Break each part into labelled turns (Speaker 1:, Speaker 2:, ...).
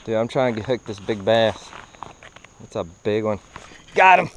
Speaker 1: Dude, I'm trying to hook this big bass. It's a big one. Got him!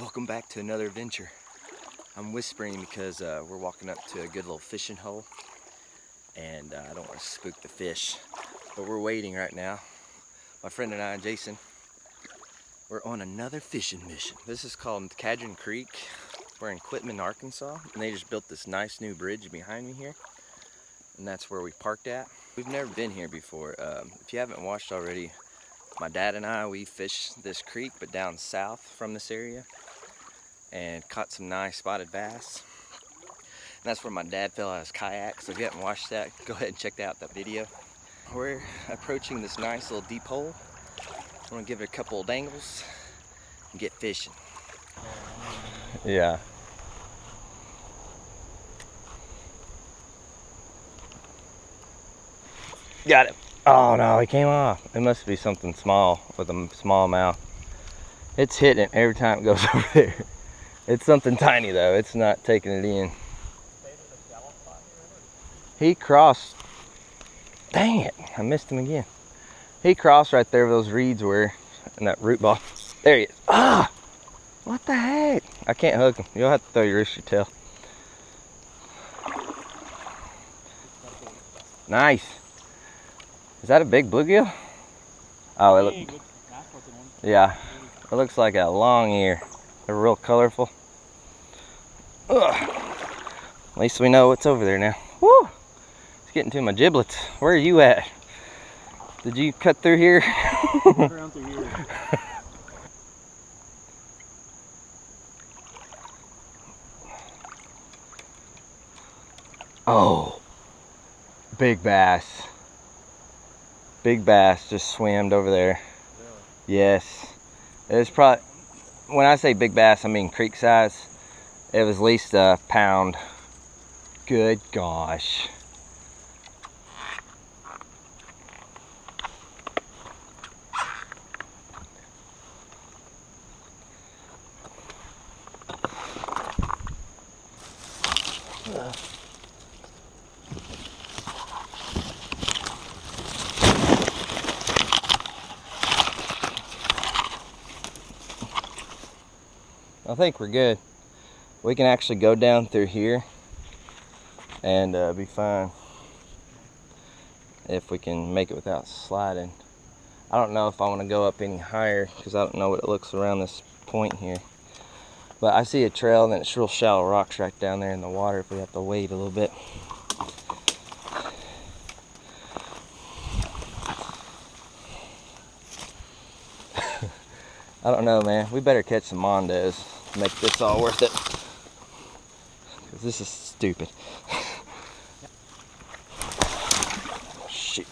Speaker 1: Welcome back to another adventure. I'm whispering because we're walking up to a good little fishing hole, and I don't want to spook the fish, but we're waiting right now. My friend and I, Jason, we're on another fishing mission. This is called Cadron Creek. We're in Quitman, Arkansas, and they just built this nice new bridge behind me here, and that's where we parked at. We've never been here before. If you haven't watched already, my dad and I, we fished this creek, but down south from this area, and caught some nice spotted bass. And that's where my dad fell out of his kayak, so if you haven't watched that, go ahead and check out that video. We're approaching this nice little deep hole. I'm gonna give it a couple of dangles and get fishing. Yeah. Got it. Oh no, he came off. It must be something small with a small mouth. It's hitting it every time it goes over there. It's something tiny though, it's not taking it in. He crossed, dang it, I missed him again. He crossed right there where those reeds were, and that root ball. There he is. Ah! What the heck? I can't hook him. You'll have to throw your rooster tail. Nice. Is that a big bluegill? Oh, it looks, yeah, it looks like a long ear. They're real colorful. Ugh. At least we know what's over there now. Woo! It's getting to my giblets. Where are you at? Did you cut through here?
Speaker 2: Around through here.
Speaker 1: Oh, big bass. Big bass just swammed over there. Really? Yes. It was probably, when I say big bass, I mean creek size. It was at least a pound. Good gosh. I think we're good. We can actually go down through here and be fine if we can make it without sliding. I don't know if I want to go up any higher because I don't know what it looks around this point here. But I see a trail, and then it's real shallow rocks right down there in the water if we have to wade a little bit. I don't know, man. We better catch some mondos to make this all worth it. Because this is stupid. Shoot.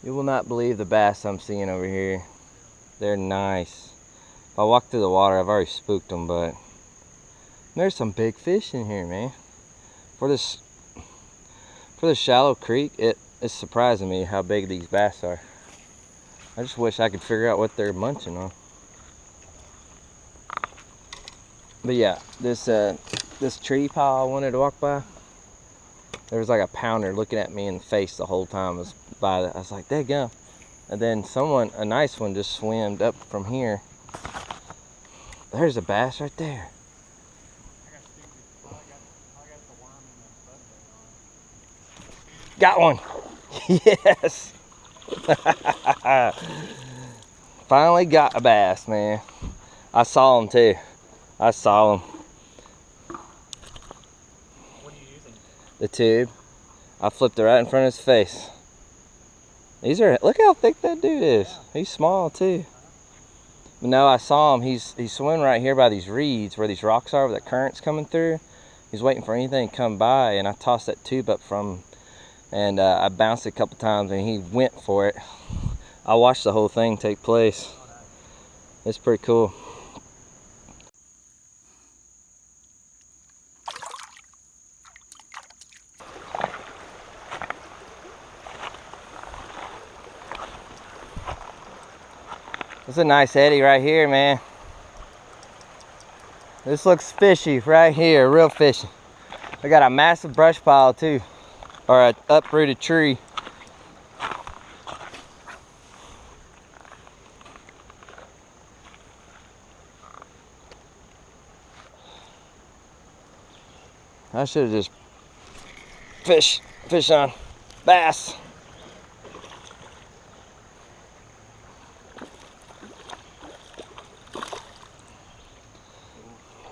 Speaker 1: You will not believe the bass I'm seeing over here. They're nice. If I walk through the water, I've already spooked them, but there's some big fish in here, man. For this shallow creek, it's surprising me how big these bass are. I just wish I could figure out what they're munching on. But yeah, this tree pile I wanted to walk by, there was like a pounder looking at me in the face the whole time I was by that. I was like, daggum. And then a nice one just swam up from here. There's a bass right there. Got one. Yes. Finally got a bass, man. I saw him too. I saw him.
Speaker 2: What are you using?
Speaker 1: The tube. I flipped it right in front of his face. These are, look how thick that dude is. Yeah. He's small too. But no, I saw him. He's swimming right here by these reeds where these rocks are, where the current's coming through. He's waiting for anything to come by, and I tossed that tube up from him, and I bounced it a couple times, and he went for it. I watched the whole thing take place. It's pretty cool. It's a nice eddy right here, man. This looks fishy right here, real fishy. We got a massive brush pile too, or an uprooted tree. I should have just fish on bass.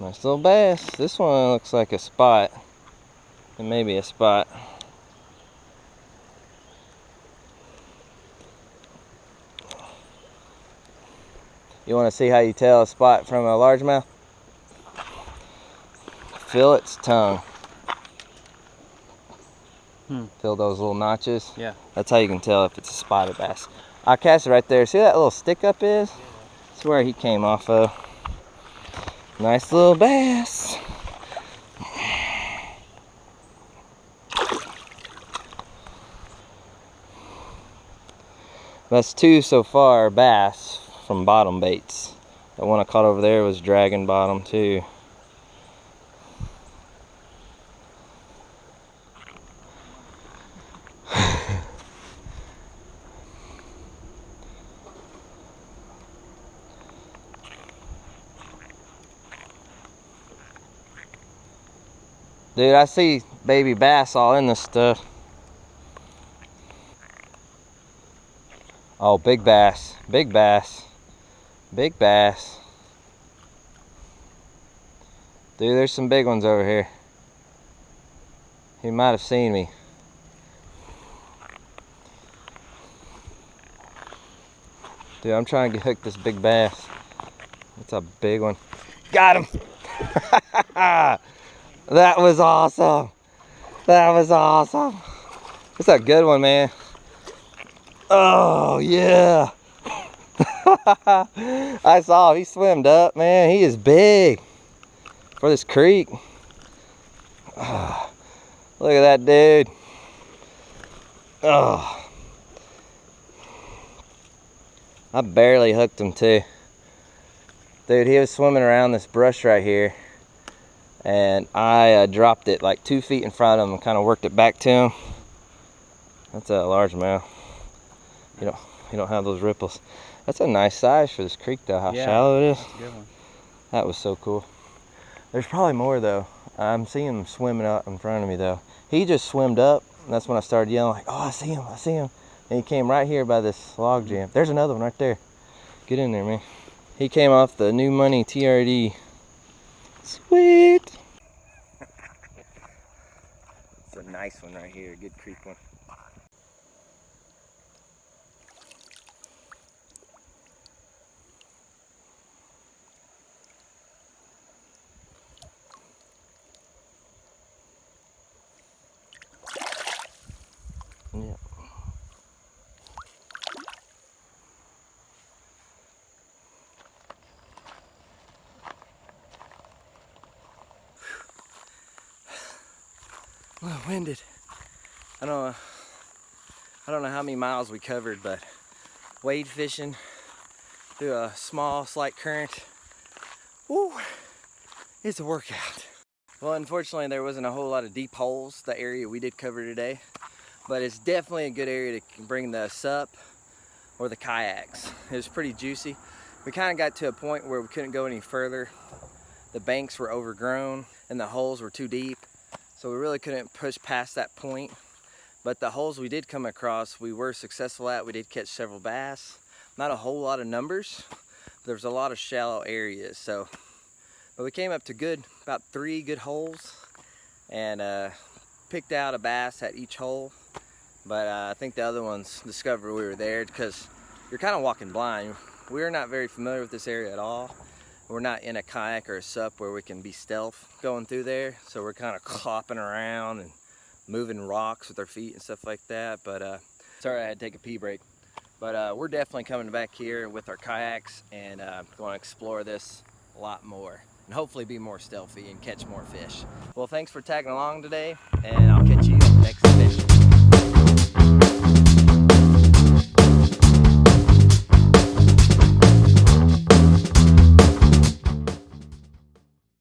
Speaker 1: Nice little bass. This one looks like a spot. It may be a spot. You want to see how you tell a spot from a largemouth? Feel its tongue. Feel those little notches?
Speaker 2: Yeah.
Speaker 1: That's how you can tell if it's a spotted bass. I cast it right there. See that little stick up is? That's where he came off of. Nice little bass. That's 2 so far bass from bottom baits. That one I caught over there was dragon bottom too. Dude, I see baby bass all in this stuff. Oh, big bass, big bass, big bass. Dude, there's some big ones over here. He might have seen me. Dude, I'm trying to hook this big bass. That's a big one. Got him! That was awesome. That was awesome. That's a good one, man. Oh, yeah. I saw him. He swimmed up, man. He is big for this creek. Oh, look at that dude. Oh. I barely hooked him too. Dude, he was swimming around this brush right here. And I dropped it like 2 feet in front of him and kind of worked it back to him. That's a largemouth. You don't have those ripples. That's a nice size for this creek though, how shallow it is.
Speaker 2: That's a good one.
Speaker 1: That was so cool. There's probably more though. I'm seeing him swimming out in front of me though. He just swimmed up, and that's when I started yelling like, oh, I see him, I see him. And he came right here by this log jam. There's another one right there. Get in there, man. He came off the New Money TRD. Sweet. It's a nice one right here, a good creek one. Yeah. Well, winded. I don't know how many miles we covered, but wade fishing through a small, slight current. Woo, it's a workout. Well, unfortunately, there wasn't a whole lot of deep holes, the area we did cover today, but it's definitely a good area to bring the sup or the kayaks. It was pretty juicy. We kind of got to a point where we couldn't go any further. The banks were overgrown and the holes were too deep, so we really couldn't push past that point. But the holes we did come across, we were successful at. We did catch several bass. Not a whole lot of numbers, but there was a lot of shallow areas. But we came up to about 3 good holes, and picked out a bass at each hole. But I think the other ones discovered we were there because you're kind of walking blind. We're not very familiar with this area at all. We're not in a kayak or a sup where we can be stealth going through there. So we're kind of clopping around and moving rocks with our feet and stuff like that. But sorry, I had to take a pee break. But we're definitely coming back here with our kayaks and going to explore this a lot more and hopefully be more stealthy and catch more fish. Well, thanks for tagging along today, and I'll catch you on the next fish.